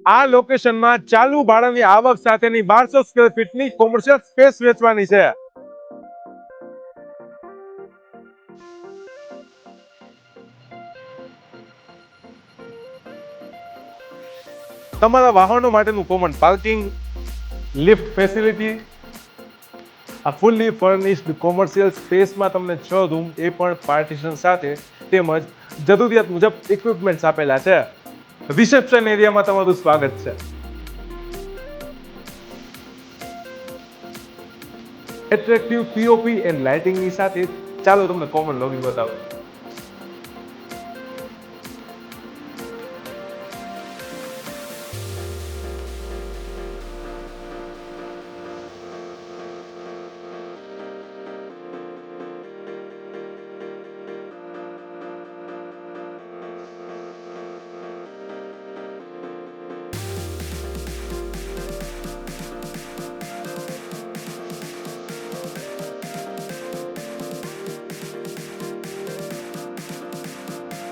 આ લોકેશનમાં ચાલુ ભાડાની આવક સાથેની 1200 સ્ક્વેર ફીટની કોમર્શિયલ સ્પેસ વેચવાની છે. તમારા વાહનો માટેનું કોમન પાર્કિંગ, લિફ્ટ ફેસિલિટી, આ ફૂલ્લી ફર્નિશ્ડ કોમર્શિયલ સ્પેસમાં તમને 6 રૂમ એ પણ પાર્ટીશન સાથે તેમજ જરૂરિયાત મુજબ ઇક્વિપમેન્ટ્સ આપેલા છે. રિસેપ્શન એરિયામાં તમારું સ્વાગત છે. એટ્રેક્ટિવ પીઓપી એન્ડ લાઇટિંગની સાથે ચાલો તમને કોમન લોબી બતાવું.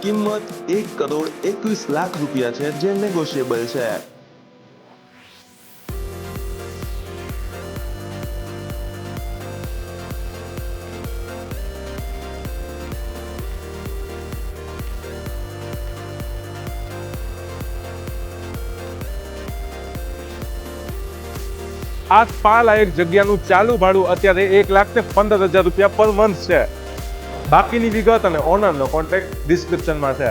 કિંમત 1,21,00,000 રૂપિયા છે, જે નેગોશિયેબલ છે. આ સ્પા લાયક જગ્યાનું ચાલુ ભાડું અત્યારે 1,15,000 રૂપિયા પર મંથ છે. બાકીની વિગત અને ઓનરનો કોન્ટેક્ટ ડિસ્ક્રિપ્શનમાં છે.